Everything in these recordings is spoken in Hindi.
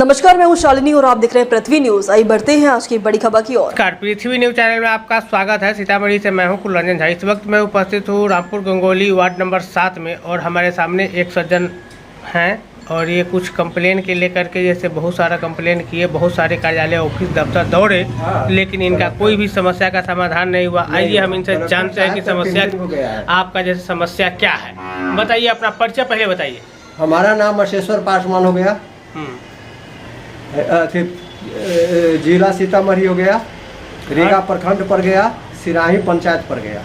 नमस्कार, मैं हूं शालिनी और आप देख रहे हैं पृथ्वी न्यूज। आइए बढ़ते हैं आज की बड़ी खबर की ओर। पृथ्वी न्यूज चैनल में आपका स्वागत है। सीतामढ़ी से मैं हूं कुलरंजन झा। इस वक्त मैं उपस्थित हूं रामपुर गंगोली वार्ड नंबर 7 में और हमारे सामने एक सज्जन हैं और ये कुछ कंप्लेन के लेकर के जैसे बहुत सारा कंप्लेन किए, बहुत सारे कार्यालय ऑफिस दफ्तर दौड़े, लेकिन इनका कोई भी समस्या का समाधान नहीं हुआ। आइए हम इनसे जानते हैं कि समस्या आपका जैसे समस्या क्या है। बताइए, अपना परिचय पहले बताइए। हमारा नाम अशेश्वर पासवान हो गया, जिला सीतामढ़ी हो गया, रीगा प्रखंड पर गया, सिराही पंचायत पर गया।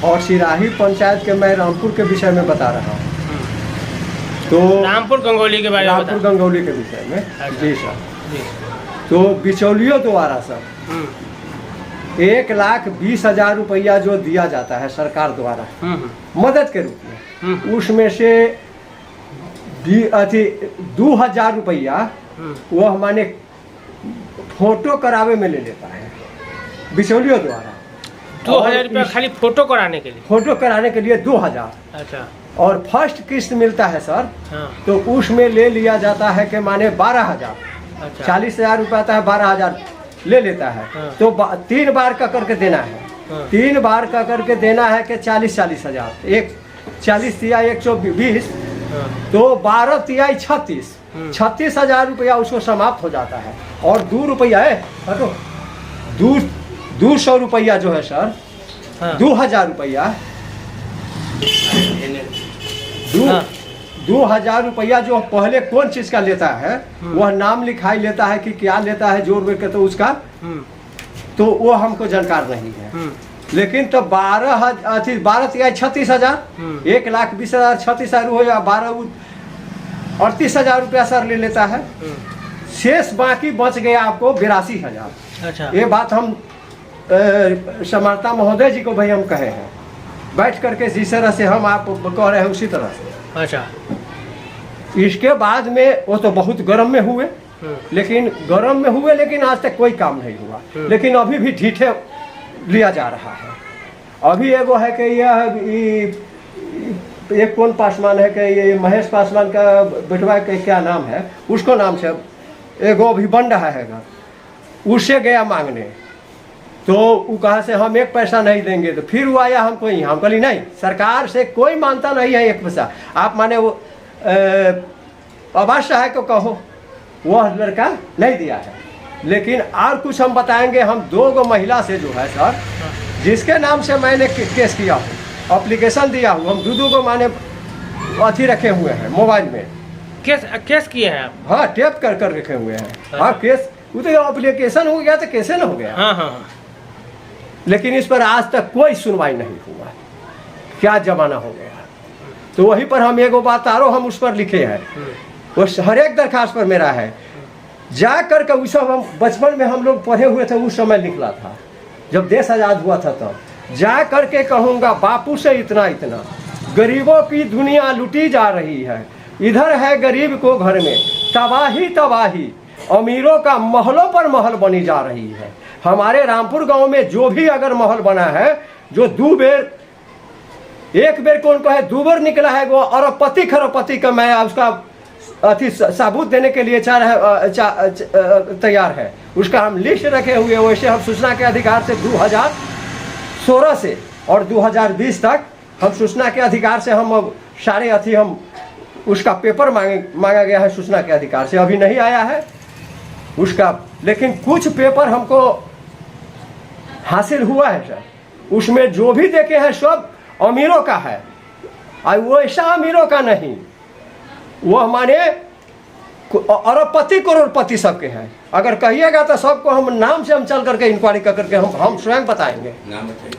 और सिराही पंचायत के मैं रामपुर के विषय में बता रहा हूँ। तो रामपुर गंगोली के बारे में, रामपुर गंगोली के विषय में। जी सर। तो बिचौलियों द्वारा सर 1,20,000 रुपया जो दिया जाता है सरकार द्वारा मदद के रूप में, उसमें से 2,000 रुपया वो हमारे फोटो करावे में ले लेता है बिचौलियों द्वारा। 2,000 रुपया खाली फोटो कराने के लिए? फोटो कराने के लिए 2,000। अच्छा। और फर्स्ट किस्त मिलता है सर। हाँ। तो उसमें ले लिया जाता है कि माने 12,000। अच्छा। 40,000 रुपया आता है, 12,000 ले लेता है। हाँ। तो 3 बार का करके देना है। हाँ। 3 बार का करके देना है कि 40,000। एक 40 या 120, तो 12 या 36, 36,000 रुपया उसको समाप्त हो जाता है। और 2 रुपया है, 200 रुपया जो है सर, 2,000 रुपया, 2,000 रुपया जो पहले कौन चीज का लेता है, वह नाम लिखाई लेता है कि क्या लेता है जोड़ के, तो उसका तो वो हमको जानकार नहीं है। लेकिन तो 12 या 36,000, 1,20,000 36,000 हो या 38,000 रुपया सर ले लेता है। शेष बाकी बच गया आपको 82,000। अच्छा। ये बात हम समर्था महोदय जी को भाई हम कहे हैं बैठ करके, जिस तरह से हम आप कह रहे हैं उसी तरह से। अच्छा। इसके बाद में वो तो बहुत गर्म में हुए, लेकिन आज तक कोई काम नहीं हुआ। लेकिन अभी भी ढीठे लिया जा रहा है। अभी एगो है कि यह एक कौन पासवान है कि ये महेश पासवान का बेटवा के क्या नाम है, उसको नाम से एगो अभी बन रहा है, उससे गया मांगने। तो वो कहा से हम 1 पैसा नहीं देंगे। तो फिर वो आया हमको ही, हम कहली नहीं, सरकार से कोई मानता नहीं है 1 पैसा। आप माने वो अवश्य है को कहो, वह लड़का नहीं दिया है। लेकिन और कुछ हम बताएंगे। हम 2 महिला से जो है सर, जिसके नाम से मैंने केस किया हूँ, एप्लीकेशन दिया हूँ, हम 2 माने अथी रखे हुए हैं मोबाइल में। केस किए हैं आप? हाँ, टेप कर रखे हुए हैं। हाँ, केस वो तो एप्लीकेशन हो गया तो कैसे न हो गया। हाँ। लेकिन इस पर आज तक कोई सुनवाई नहीं हुआ। क्या जमाना हो गया। तो वहीं पर हम एगो बात आरो हम उस पर लिखे हैं, वो हर एक दरखास्त पर मेरा है। जा करके उस सब हम बचपन में हम लोग पढ़े हुए थे, उस समय निकला था जब देश आज़ाद हुआ था। तब जा करके कहूँगा बापू से इतना इतना, गरीबों की दुनिया लुटी जा रही है, इधर है गरीब को घर में तबाही तबाही, अमीरों का महलों पर महल बनी जा रही है। हमारे रामपुर गांव में जो भी अगर महल बना है, जो 2 बेर 1 बेर कौन को है 2 बार निकला है, वो अरबपति खरबपति का मैं उसका अति सबूत देने के लिए तैयार है। उसका हम लिस्ट रखे हुए। वैसे हम सूचना के अधिकार से 2016 से और 2020 तक हम सूचना के अधिकार से हम सारे अथी हम उसका पेपर मांगा गया है सूचना के अधिकार से। अभी नहीं आया है उसका, लेकिन कुछ पेपर हमको हासिल हुआ है सर। उसमें जो भी देखे हैं सब अमीरों का है, और वो ऐसा अमीरों का नहीं, वो हमारे अरबपति करोड़पति सबके हैं। अगर कहिएगा तो सबको हम नाम से हम चल करके इंक्वायरी कर करके हम स्वयं बताएंगे।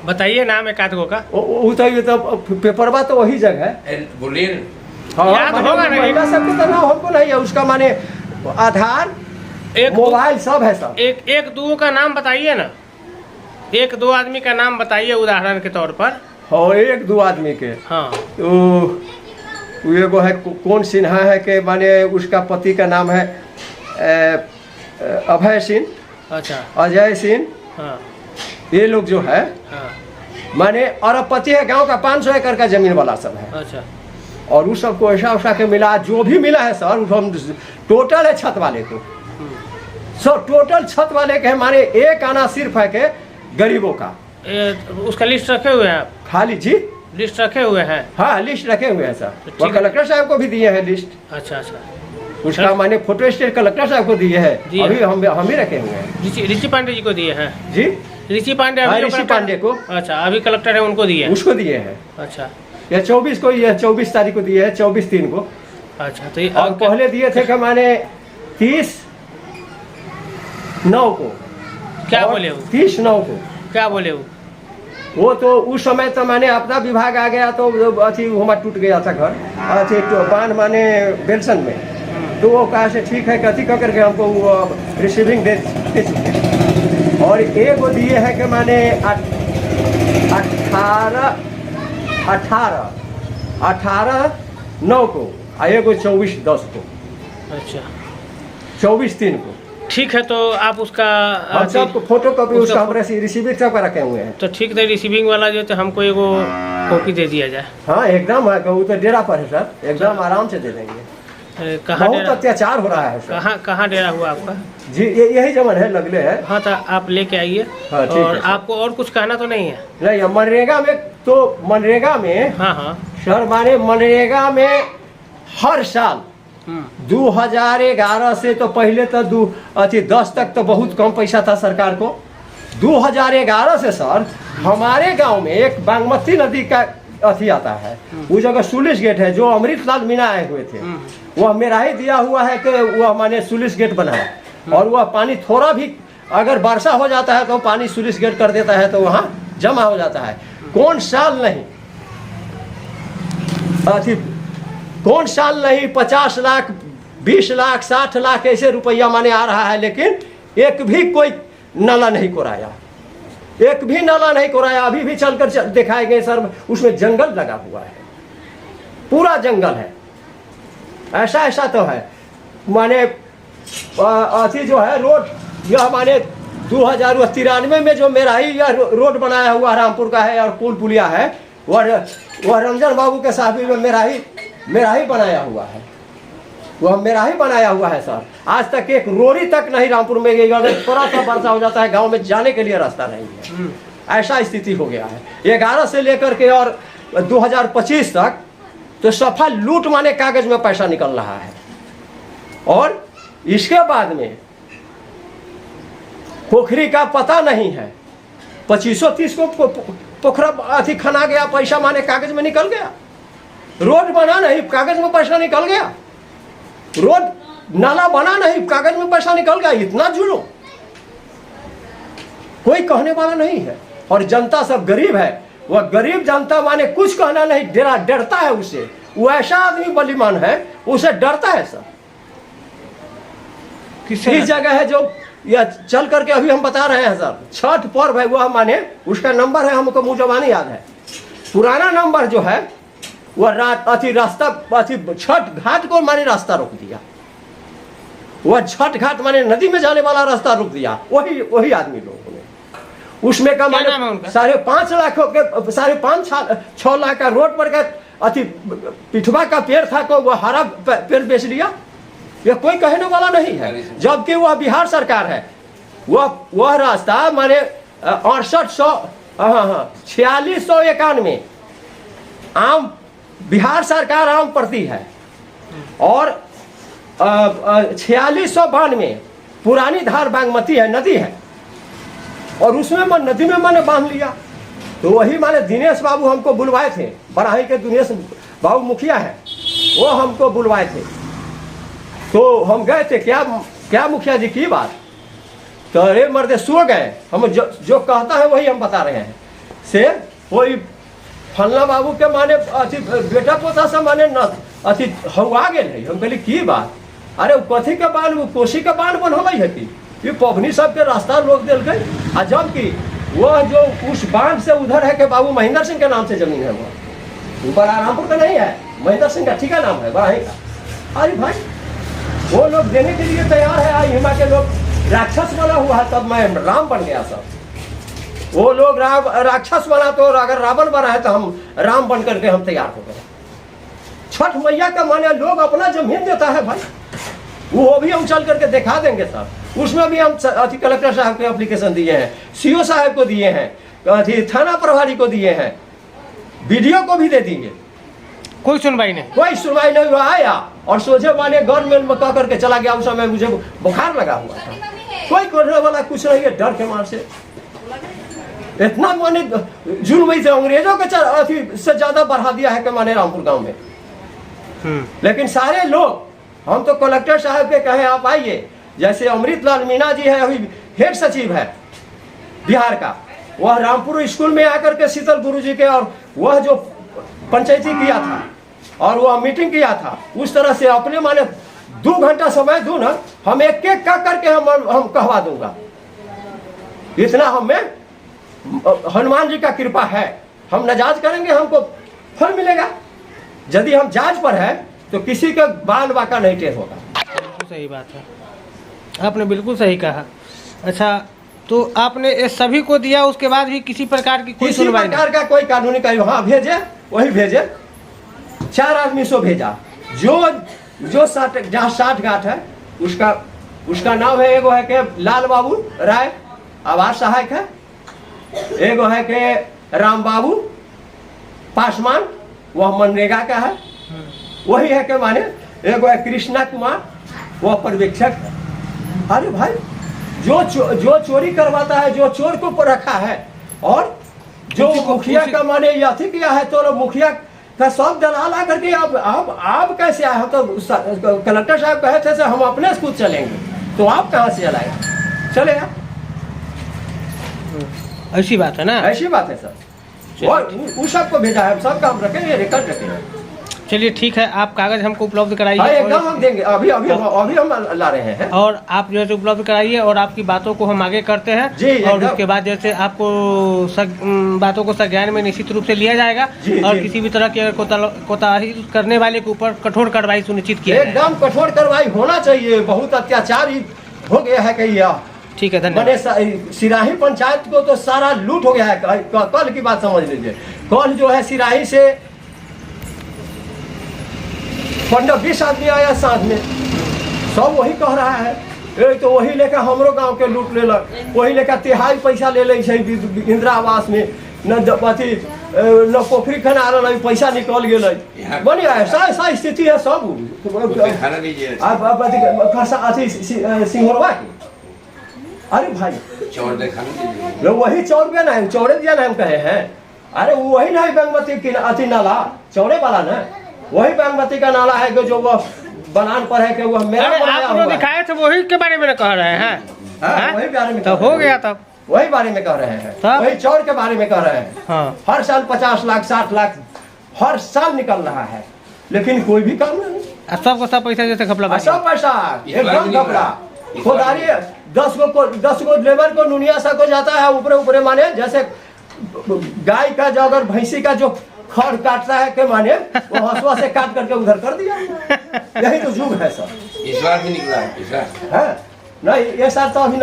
बताइए नाम एक आध का। वो तो पेपरवा तो वही जगह है, बोलिए। हाँ, महिला सबके तो नाम हमको नहीं है। उसका माने आधार, मोबाइल सब है सब। एक 2 का नाम बताइए ना, 1-2 आदमी का नाम बताइए उदाहरण के तौर पर। हाँ, 1-2 आदमी के। हाँ, तो एगो है कौन सिन्हा है कि माने उसका पति का नाम है अभय सिंह। अच्छा। अजय सिंह। हाँ। ये लोग जो है, हाँ, माने अरबपति है, गांव का 500 एकड़ का जमीन वाला सब है। अच्छा। और उस सबको ऐसा वैसा के मिला, जो भी मिला है सर हम टोटल है छत वाले को, सर टोटल छत वाले के हमारे एक आना सिर्फ है के गरीबों का। उसका लिस्ट रखे हुए हैं आप? खाली जी लिस्ट रखे हुए हैं? हाँ लिस्ट रखे हुए हैं सर, ठीक वो है। कलेक्टर साहब को भी दिए हैं लिस्ट। अच्छा अच्छा, उसका माने फोटो स्टेट कलेक्टर साहब को दिए जी हैं, अभी हम ही रखे हुए हैं। ऋषि पांडे जी को दिए हैं? जी ऋषि पांडे हाँ, अभी जो ऋषि कलेक्टर- पांडे को। अच्छा, अभी कलेक्टर है उनको दिए हैं? उसको दिए हैं। अच्छा यह 24 को, यह 24 तारीख को दिए हैं, 24/3 को। अच्छा, तो ये और अब क्या- पहले दिए थे कि माने 30/9 को। क्या और बोले वो? 30/9 को। क्या बोले वो तो उस समय तो माने आपदा विभाग आ गया तो अथी हमारा टूट गया था घर, अथी तो बांध माने बेलसन में, तो वो कहा से ठीक है कथी कर करके हमको वो रिसीविंग दे चुके। और एक वो दिए है कि माने 18/9 को, और एक 24/10 को, अच्छा 24/3 को। ठीक है, तो आप उसका हम सब फोटो कॉपी उसका उसका हमारे रिसीविंग सब का रखे हुए हैं। तो ठीक है, रिसीविंग वाला जो तो हमको एगो कॉपी दे दिया जाए। हाँ एकदम है, वो तो डेरा पर है सर, एकदम आराम से दे देंगे। कहाँ बहुत डेरा, अत्याचार हो रहा है सर। कहाँ डेरा हुआ आपका? जी यही जमन है, लगले है। हाँ, तो आप लेके आइए। हाँ, ठीक और है, सर। आपको और कुछ कहना तो नहीं है? नहीं, मनरेगा में तो मनरेगा में हाँ हाँ। सर माने मनरेगा में हर साल 2011 से तो पहले तो 10 तक तो बहुत कम पैसा था सरकार को। 2011 से सर हमारे गांव में एक बागमती नदी का अथी आता है, वो जगह सुलिस गेट है जो अमृतलाल मीना आए हुए थे, वह मेरा ही दिया हुआ है कि वह माने सुलिस गेट बनाया, और वह पानी थोड़ा भी अगर वर्षा हो जाता है तो पानी सुलिस गेट कर देता है तो वहाँ जमा हो जाता है। कौन साल नहीं अथी, कौन साल नहीं 50 लाख 20 लाख 60 लाख ऐसे रुपया माने आ रहा है, लेकिन एक भी कोई नाला नहीं कोराया, एक भी नाला नहीं कोराया। अभी भी चलकर दिखाएंगे सर, उसमें जंगल लगा हुआ है, पूरा जंगल है। ऐसा ऐसा तो है माने अथी जो है रोड, यह माने 2093 में जो मेरा ही यह रोड बनाया हुआ रामपुर का है और पुल पुलिया है, वह रंजन बाबू के साहब में मेरा ही बनाया हुआ है, वह मेरा ही बनाया हुआ है सर। आज तक एक रोड़ी तक नहीं रामपुर में गई, अगर थोड़ा सा वर्षा हो जाता है गांव में जाने के लिए रास्ता नहीं है। ऐसा स्थिति हो गया है 11 से लेकर के और 2025 तक, तो सफा लूट माने कागज में पैसा निकल रहा है। और इसके बाद में पोखरी का पता नहीं है, 2530 को पोखरा अथी खना गया, पैसा माने कागज में निकल गया। रोड बना नहीं, कागज में पैसा निकल गया। रोड नाला बना नहीं, कागज में पैसा निकल गया। इतना जुलूम कोई कहने वाला नहीं है। और जनता सब गरीब है, वह गरीब जनता माने कुछ कहना नहीं, डरता है उसे। वो ऐसा आदमी बलिमान है, उसे डरता है सब। किसी जगह है जो या चल करके अभी हम बता रहे हैं सर, छठ पर्व है, वह माने उसका नंबर है, हमको मुँह जबानी याद है। पुराना नंबर जो है वह रास्ता अथी छठ घाट को माने रास्ता रोक दिया, वह छठ घाट माने नदी में जाने वाला रास्ता रोक दिया, वही आदमी लोगों ने। उसमें का माने 5.5 लाख के 5.5-6 लाख का रोड पर का अथी पिठवा का पेड़ था तो वह हरा पेड़ बेच लिया। यह कोई कहने वाला नहीं है, जबकि वह बिहार सरकार है। वह रास्ता माने 4691 आम बिहार सरकार आम प्रति है, और 4692 पुरानी धार बागमती है, नदी है, और उसमें नदी में मैंने बांध लिया। तो वही माने दिनेश बाबू हमको बुलवाए थे, बड़ाही के दिनेश बाबू मुखिया है, वो हमको बुलवाए थे। तो हम गए थे, क्या मुखिया जी की बात? तो अरे मर्दे सो गए, हम जो कहता है वही हम बता रहे हैं। से वही फलना बाबू के माने अथी बेटा पोता से माने न अथी हवा गए है। हम कहली की बात? अरे कथी के बांध, कोसी के बांध बन हो गई है कि ये पबनी सब के रास्ता रोक दिल गई। आ जबकि वह जो उस बांध से उधर है कि बाबू महेंद्र सिंह के नाम से जमीन है, वह ऊपर रामपुर का नहीं है, महेंद्र सिंह का ठीका नाम है बड़ाही का। अरे भाई वो लोग देने के लिए तैयार है, आई हिमा के लोग राक्षस बना हुआ है, तब मैं राम बन गया सब। वो लोग राक्षस बना, तो अगर रावण बना है तो हम राम बन करके हम तैयार हो गए। छठ मैया का माने लोग अपना जमीन देता है भाई, वो भी हम चल करके दिखा देंगे साहब। उसमें भी हम कलेक्टर साहब को एप्लीकेशन दिए हैं, सीओ साहब को दिए हैं, थाना प्रभारी को दिए हैं, वीडियो को भी दे दिए, कोई सुनवाई नहीं, कोई सुनवाई नहीं हुआ। आया और सोचे माने गवर्नमेंट में कह करके चला गया। उस समय मुझे बुखार लगा हुआ था, कोई करने वाला कुछ नहीं है, डर के मार से इतना माने जुल्म से अंग्रेजों के अथी से ज्यादा बढ़ा दिया है कि माने रामपुर गांव में। लेकिन सारे लोग, हम तो कलेक्टर साहब के कहे आप आइए, जैसे अमृतलाल मीणा जी है, अभी हेड सचिव है बिहार का, वह रामपुर स्कूल में आकर के शीतल गुरु जी के और वह जो पंचायती किया था और वह मीटिंग किया था, उस तरह से अपने माने 2 घंटा समय दो ना, हम एक एक का करके हम कहवा दूंगा। इतना हमें हनुमान जी का कृपा है, हम नजाज करेंगे हमको फल मिलेगा। यदि हम जांच पर है तो किसी का बाल बाका नहीं टेर होगा। बिल्कुल सही बात है, आपने बिल्कुल सही कहा। अच्छा, तो आपने ये सभी को दिया, उसके बाद भी किसी प्रकार की कोई किसी प्रकार का कोई कानूनी कार्य, हाँ भेजे, वही भेजे, 4 आदमी से भेजा। जो 60 जहाँ 60 गांठ है उसका नाम है, एगो है के लाल बाबू राय आवास सहायक है, एगो है के राम बाबू पासवान, वह मनरेगा का है, वही है के माने एगो है कृष्णा कुमार, वह पर्यवेक्षक है। अरे भाई, जो चोरी करवाता है, जो चोर को रखा है, और जो मुखिया का माने अथी किया है, तो मुखिया का सब दलाल आकर के आप कैसे आए? हम तो कलेक्टर साहब कहे थे हम अपने से खुद चलेंगे, तो आप कहाँ से चलाएगा? चलेगा? ऐसी बात है ना? ऐसी बात है सर। और उस सबको भेजा है, हम सब काम रखेंगे, रिकॉर्ड रखेंगे। चलिए ठीक है, आप कागज हमको उपलब्ध कराइए। एकदम हम देंगे, अभी हम ला रहे हैं। और आप जैसे उपलब्ध कराइए और आपकी बातों को हम आगे करते हैं जी, और उसके बाद जैसे आपको बातों को संज्ञान में निश्चित रूप से लिया जाएगा और किसी भी तरह के कोताही करने वाले के ऊपर कठोर कार्रवाई सुनिश्चित किया जाएगा। एकदम कठोर कार्रवाई होना चाहिए, बहुत अत्याचार हो गया है कहिया। ठीक है, धन्यवाद। सिराही पंचायत को तो सारा लूट हो गया है। कल की बात समझ लीजिए, कल जो है सिराही से 15-20 आदमी आया साथ में, सब वही कह रहा है, तो वही लेकर हमरो गांव के लूट ले, वही लेकर 3/2 पैसा ले इंदिरा आवास में, न पोखरी खना रहा, पैसा निकल गए। बढ़िया ऐसा स्थिति है सब। सिंहरवा की, अरे भाई वही चौर पे ना, चौड़े दिया ना हम कहे हैं। अरे वही ना बागमती अति नाला चौड़े वाला ना, वही बागमती का नाला है जो वो बनान पर है कि वो मेरा आपको दिखाए थे, वही के बारे में कह रहे हैं। वही बारे में तो हो गया, तब वही बारे में कह रहे हैं, वही चौर के बारे में कह रहे हैं। हाँ। हर साल 50 लाख 60 लाख हर साल निकल रहा है, लेकिन कोई भी काम नहीं। सबको सब पैसा जैसे घपला, सब पैसा एकदम घपला। खुदारी 10 गो लेबर को नुनिया सा को जाता है ऊपरे ऊपरे, माने जैसे गाय का जो अगर भैंसी का जो खड़ काटता है के माने वो हंसुआ से काट करके उधर कर दिया। यही तो युग है सर। इस बार भी निकला है नहीं, ये साल तो अभी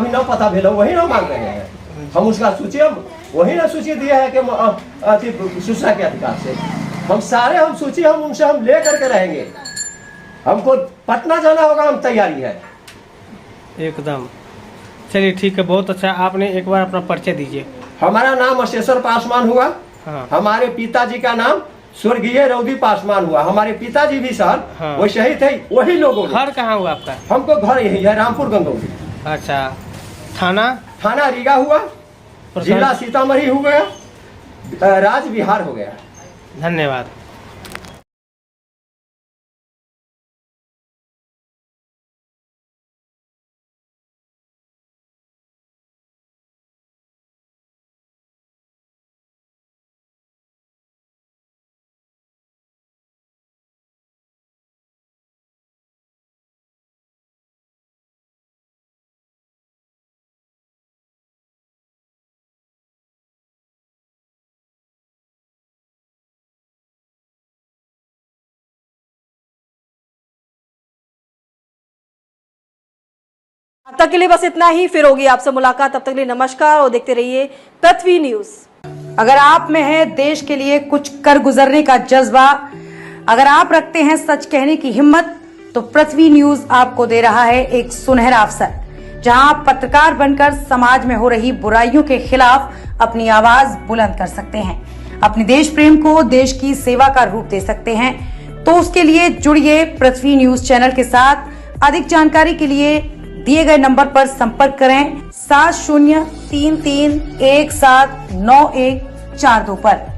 न पता भेल, वही ना मांग रहे हैं हम उसका सूची, हम वही ना सूची दिया है कि सूचना के अधिकार से हम सारे हम सूची हम उनसे हम ले करके रहेंगे। हमको पटना जाना होगा, हम तैयारी है एकदम। चलिए ठीक है, बहुत अच्छा। आपने एक बार अपना परिचय दीजिए। हमारा नाम अशेश्वर पासवान हुआ। हाँ। हमारे पिताजी का नाम स्वर्गीय रौदी पासवान हुआ। हमारे पिताजी भी सर हाँ। वो शहीद थे, वही लोगों। घर कहाँ हुआ आपका? हमको घर यही है, रामपुर गंगौली। अच्छा, थाना रीगा हुआ, जिला सीतामढ़ी हो गया, राज्य बिहार हो गया। धन्यवाद। अब तक के लिए बस इतना ही, फिर होगी आपसे मुलाकात। तब तक के लिए नमस्कार और देखते रहिए पृथ्वी न्यूज। अगर आप में है देश के लिए कुछ कर गुजरने का जज्बा, अगर आप रखते हैं सच कहने की हिम्मत, तो पृथ्वी न्यूज आपको दे रहा है एक सुनहरा अवसर, जहां आप पत्रकार बनकर समाज में हो रही बुराइयों के खिलाफ अपनी आवाज बुलंद कर सकते हैं, अपने देश प्रेम को देश की सेवा का रूप दे सकते हैं। तो उसके लिए जुड़िए पृथ्वी न्यूज चैनल के साथ। अधिक जानकारी के लिए दिए गए नंबर पर संपर्क करें 7033179142 पर।